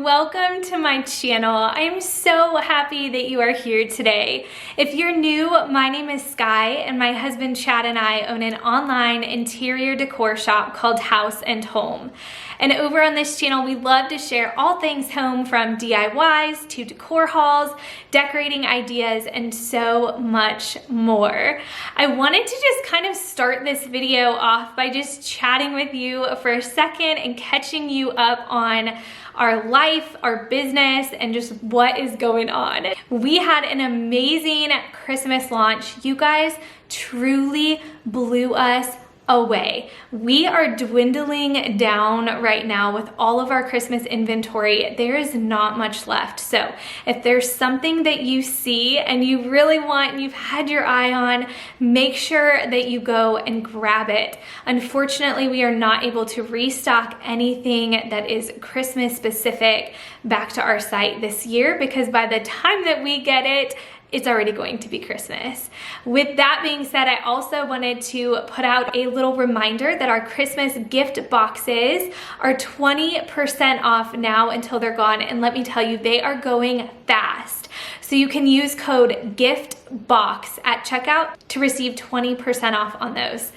Welcome to my channel. I am so happy that you are here today. If you're new, my name is Sky and my husband Chad and I own an online interior decor shop called House Holm. And over on this channel, we love to share all things home, from DIYs to decor hauls, decorating ideas, and so much more. I wanted to just kind of start this video off by just chatting with you for a second and catching you up on our life, our business, and just what is going on. We had an amazing Christmas launch. You guys truly blew us away. We are dwindling down right now with all of our Christmas inventory. There is not much left. So if there's something that you see and you really want and you've had your eye on, make sure that you go and grab it. Unfortunately, we are not able to restock anything that is Christmas specific back to our site this year, because by the time that we get it, it's already going to be Christmas. With that being said, I also wanted to put out a little reminder that our Christmas gift boxes are 20% off now until they're gone. And let me tell you, they are going fast. So you can use code GIFTBOX at checkout to receive 20% off on those.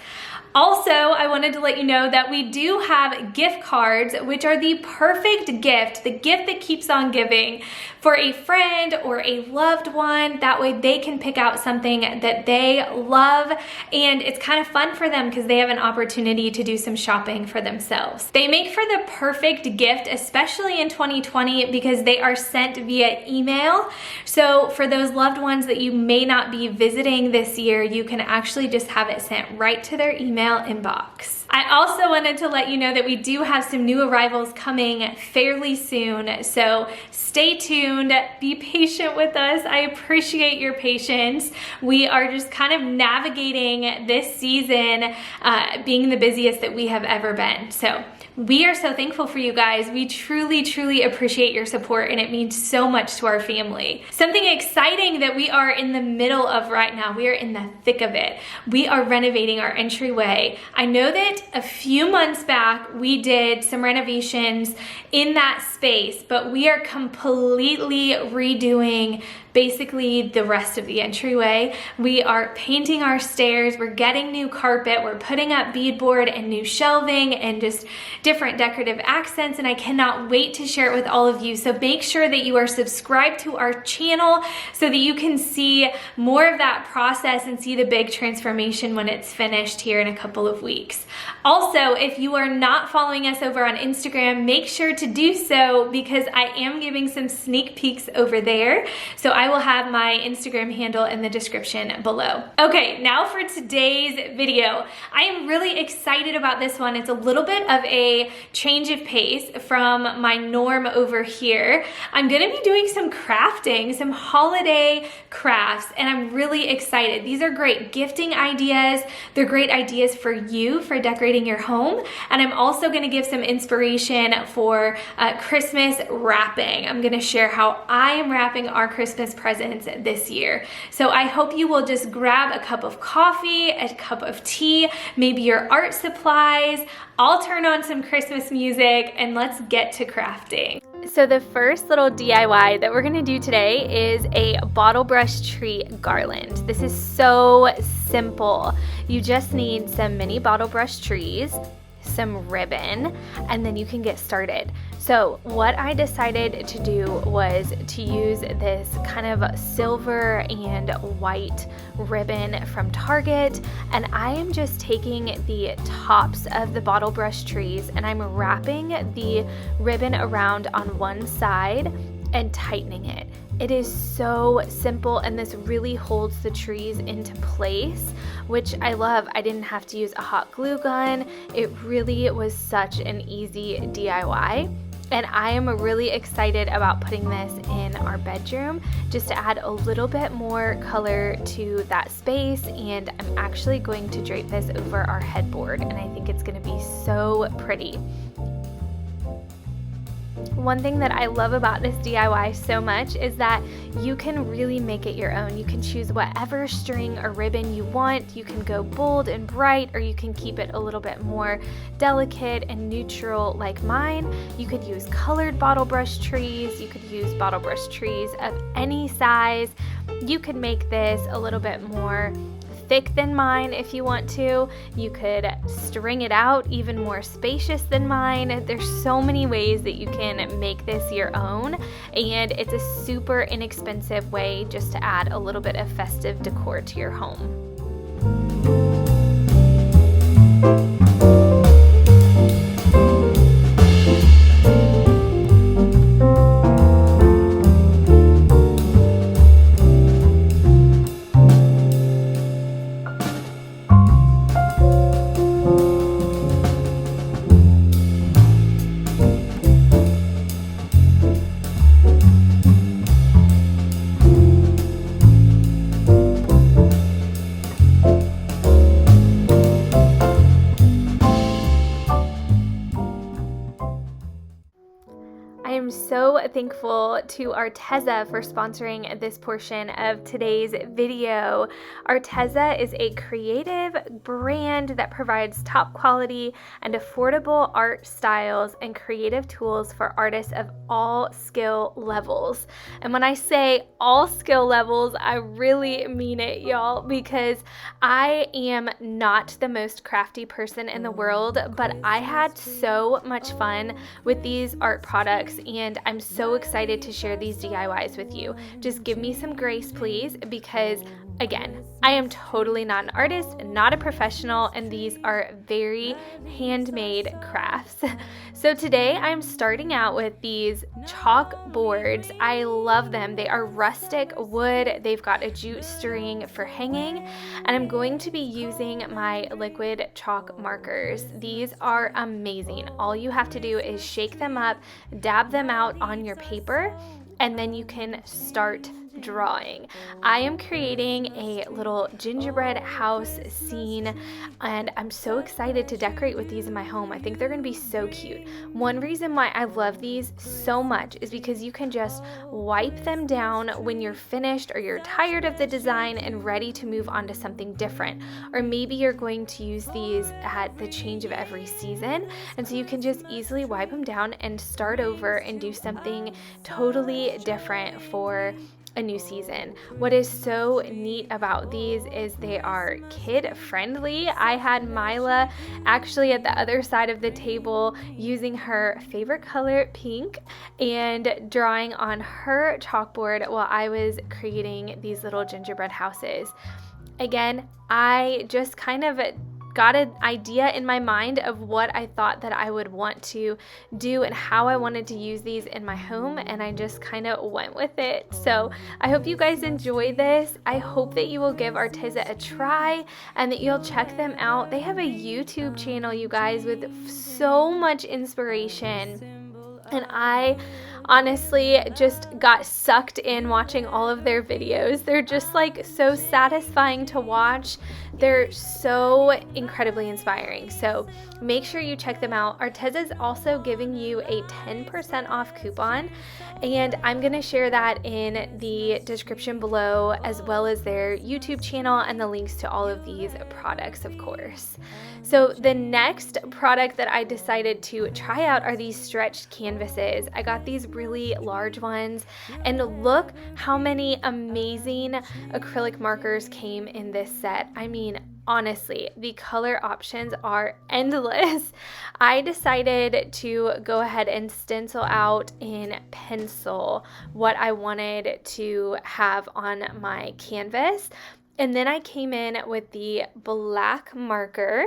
Also, I wanted to let you know that we do have gift cards, which are the perfect gift, the gift that keeps on giving for a friend or a loved one. That way they can pick out something that they love, and it's kind of fun for them because they have an opportunity to do some shopping for themselves. They make for the perfect gift, especially in 2020, because they are sent via email. So for those loved ones that you may not be visiting this year, you can actually just have it sent right to their email inbox. I also wanted to let you know that we do have some new arrivals coming fairly soon, so stay tuned, be patient with us. I appreciate your patience. We are just kind of navigating this season, being the busiest that we have ever been. So we are so thankful for you guys. We truly, truly appreciate your support, and it means so much to our family. Something exciting that we are in the middle of right now, we are in the thick of it. We are renovating our entryway. I know that a few months back, we did some renovations in that space, but we are completely redoing basically the rest of the entryway. We are painting our stairs, we're getting new carpet, we're putting up beadboard and new shelving and just different decorative accents, and I cannot wait to share it with all of you. So make sure that you are subscribed to our channel so that you can see more of that process and see the big transformation when it's finished here in a couple of weeks. Also, if you are not following us over on Instagram, make sure to do so, because I am giving some sneak peeks over there. So I will have my Instagram handle in the description below. Okay, now for today's video. I am really excited about this one. It's a little bit of a change of pace from my norm over here. I'm gonna be doing some crafting, some holiday crafts, and I'm really excited. These are great gifting ideas. They're great ideas for you, for decorating your home. And I'm also gonna give some inspiration for Christmas wrapping. I'm gonna share how I am wrapping our Christmas presents this year. So I hope you will just grab a cup of coffee, a cup of tea, maybe your art supplies. I'll turn on some Christmas music and let's get to crafting. So the first little DIY that we're gonna do today is a bottle brush tree garland. This is so simple. You just need some mini bottle brush trees, some ribbon, and then you can get started. So what I decided to do was to use this kind of silver and white ribbon from Target, and I am just taking the tops of the bottle brush trees and I'm wrapping the ribbon around on one side and tightening it. It is so simple, and this really holds the trees into place, which I love. I didn't have to use a hot glue gun. It really was such an easy DIY. And I am really excited about putting this in our bedroom just to add a little bit more color to that space. And I'm actually going to drape this over our headboard, and I think it's going to be so pretty. One thing that I love about this DIY so much is that you can really make it your own. You can choose whatever string or ribbon you want. You can go bold and bright, or you can keep it a little bit more delicate and neutral like mine. You could use colored bottle brush trees. You could use bottle brush trees of any size. You could make this a little bit more thick than mine if you want to. You could string it out even more spacious than mine. There's so many ways that you can make this your own, and it's a super inexpensive way just to add a little bit of festive decor to your home. I am so thankful to Arteza for sponsoring this portion of today's video. Arteza is a creative brand that provides top quality and affordable art styles and creative tools for artists of all skill levels. And when I say all skill levels, I really mean it, y'all, because I am not the most crafty person in the world, but I had so much fun with these art products, and I'm so excited to share these DIYs with you. Just give me some grace, please, because again, I am totally not an artist, not a professional, and these are very handmade crafts. So today I'm starting out with these chalk boards. I love them. They are rustic wood. They've got a jute string for hanging, and I'm going to be using my liquid chalk markers. These are amazing. All you have to do is shake them up, dab them out on your paper, and then you can start drawing. I am creating a little gingerbread house scene, and I'm so excited to decorate with these in my home. I think they're going to be so cute. One reason why I love these so much is because you can just wipe them down when you're finished or you're tired of the design and ready to move on to something different. Or maybe you're going to use these at the change of every season, and so you can just easily wipe them down and start over and do something totally different for a new season. What is so neat about these is they are kid friendly. I had Mila actually at the other side of the table using her favorite color, pink, and drawing on her chalkboard while I was creating these little gingerbread houses. Again, I just kind of got an idea in my mind of what I thought that I would want to do and how I wanted to use these in my home, and I just kind of went with it. So I hope you guys enjoy this. I hope that you will give Arteza a try and that you'll check them out. They have a YouTube channel, you guys, with so much inspiration, and I honestly just got sucked in watching all of their videos. They're just like so satisfying to watch. They're so incredibly inspiring. So make sure you check them out. Arteza is also giving you a 10% off coupon, and I'm going to share that in the description below, as well as their YouTube channel and the links to all of these products, of course. So the next product that I decided to try out are these stretched canvases. I got these really large ones, and look how many amazing acrylic markers came in this set. I mean, honestly, the color options are endless. I decided to go ahead and stencil out in pencil what I wanted to have on my canvas, and then I came in with the black marker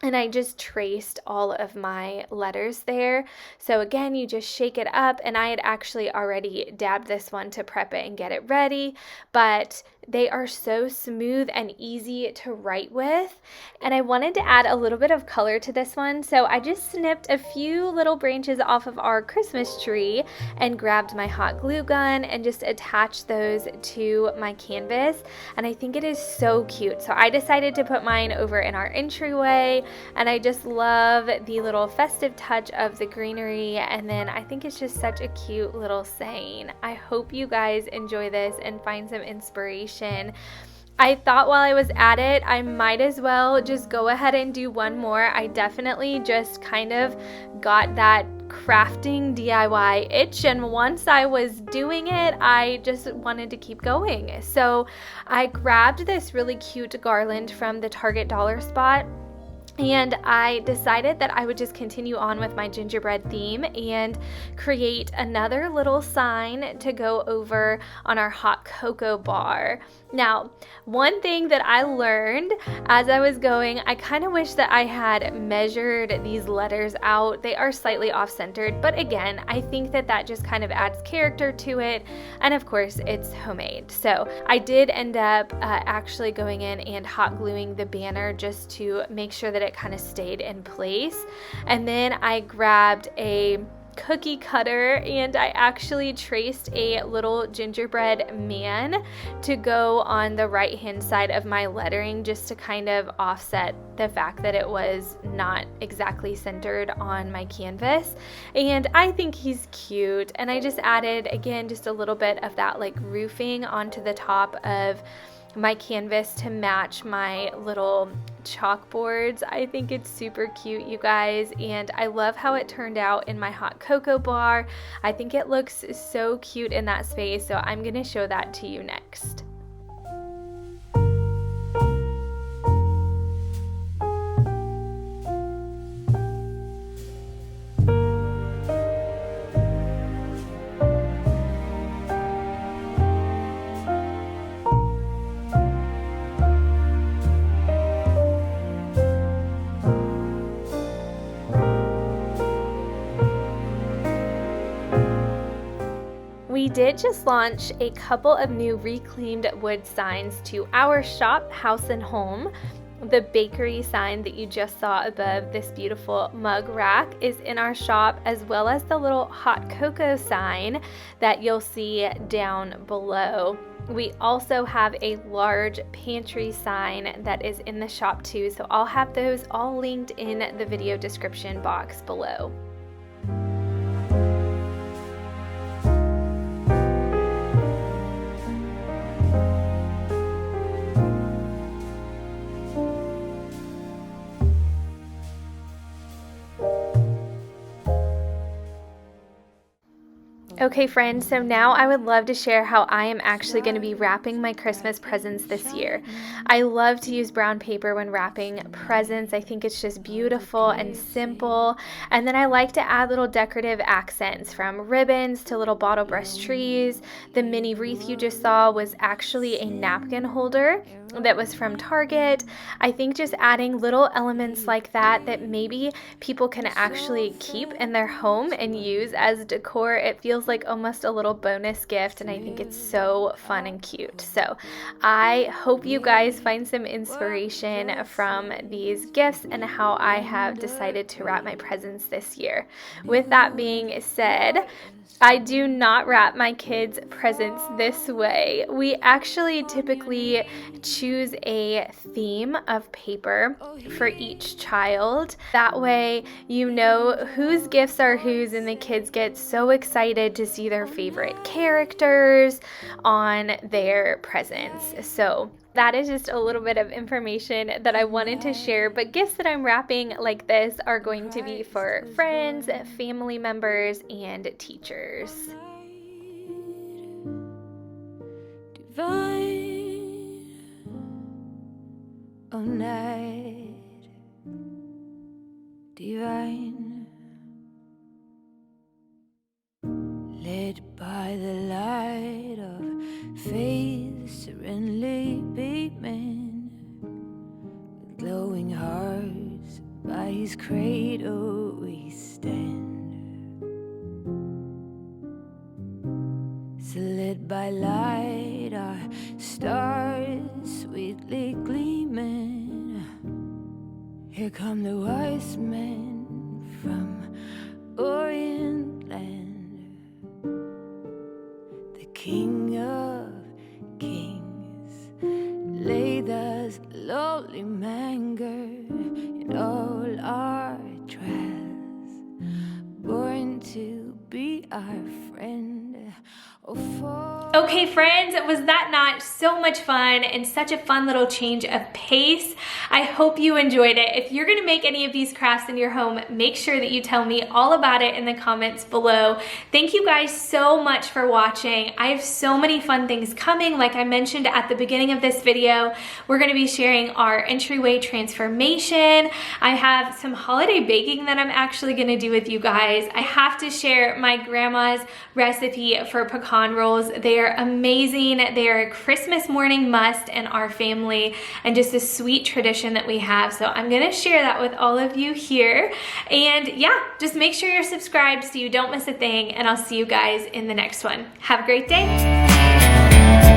and I just traced all of my letters there. So again, you just shake it up, and I had actually already dabbed this one to prep it and get it ready, but they are so smooth and easy to write with. And I wanted to add a little bit of color to this one, so I just snipped a few little branches off of our Christmas tree and grabbed my hot glue gun and just attached those to my canvas. And I think it is so cute. So I decided to put mine over in our entryway, and I just love the little festive touch of the greenery, and then I think it's just such a cute little saying. I hope you guys enjoy this and find some inspiration. I thought while I was at it, I might as well just go ahead and do one more. I definitely just kind of got that crafting DIY itch, and once I was doing it, I just wanted to keep going. So I grabbed this really cute garland from the Target dollar spot, and I decided that I would just continue on with my gingerbread theme and create another little sign to go over on our hot cocoa bar. Now, one thing that I learned as I was going, I kind of wish that I had measured these letters out. They are slightly off-centered, but again, I think that that just kind of adds character to it, and of course, it's homemade. So I did end up actually going in and hot gluing the banner just to make sure that it kind of stayed in place. And then I grabbed a cookie cutter and I actually traced a little gingerbread man to go on the right hand side of my lettering, just to kind of offset the fact that it was not exactly centered on my canvas. And I think he's cute, and I just added again just a little bit of that like roofing onto the top of my canvas to match my little chalkboards. I think it's super cute, you guys, and I love how it turned out in my hot cocoa bar. I think it looks so cute in that space, so I'm going to show that to you next. We did just launch a couple of new reclaimed wood signs to our shop, House Holm. The bakery sign that you just saw above this beautiful mug rack is in our shop, as well as the little hot cocoa sign that you'll see down below. We also have a large pantry sign that is in the shop too, so I'll have those all linked in the video description box below. Okay friends, so now I would love to share how I am actually going to be wrapping my Christmas presents this year. I love to use brown paper when wrapping presents. I think it's just beautiful and simple. And then I like to add little decorative accents, from ribbons to little bottle brush trees. The mini wreath you just saw was actually a napkin holder that was from Target. I think just adding little elements like that maybe people can actually keep in their home and use as decor, it feels like almost a little bonus gift, and I think it's so fun and cute. So I hope you guys find some inspiration from these gifts and how I have decided to wrap my presents this year. With that being said, I do not wrap my kids' presents this way. We actually typically choose a theme of paper for each child. That way you know whose gifts are whose, and the kids get so excited to see their favorite characters on their presents. So that is just a little bit of information that I wanted to share, but gifts that I'm wrapping like this are going to be for friends, family members, and teachers. Divine, oh night, divine, led by the light of faith, serenely beaming, with glowing hearts by his cradle we stand. So lit by light, our stars sweetly gleaming. Here come the wise men from Orient land. The King of Kings laid us lowly manger in all our trials, born to be our friend. Okay friends, was that not so much fun and such a fun little change of pace? I hope you enjoyed it. If you're gonna make any of these crafts in your home, make sure that you tell me all about it in the comments below. Thank you guys so much for watching. I have so many fun things coming. Like I mentioned at the beginning of this video, we're gonna be sharing our entryway transformation. I have some holiday baking that I'm actually gonna do with you guys. I have to share my grandma's recipe for pecan rolls. They are amazing. They are a Christmas morning must in our family and just a sweet tradition that we have. So I'm gonna share that with all of you here. And yeah, just make sure you're subscribed so you don't miss a thing, and I'll see you guys in the next one. Have a great day.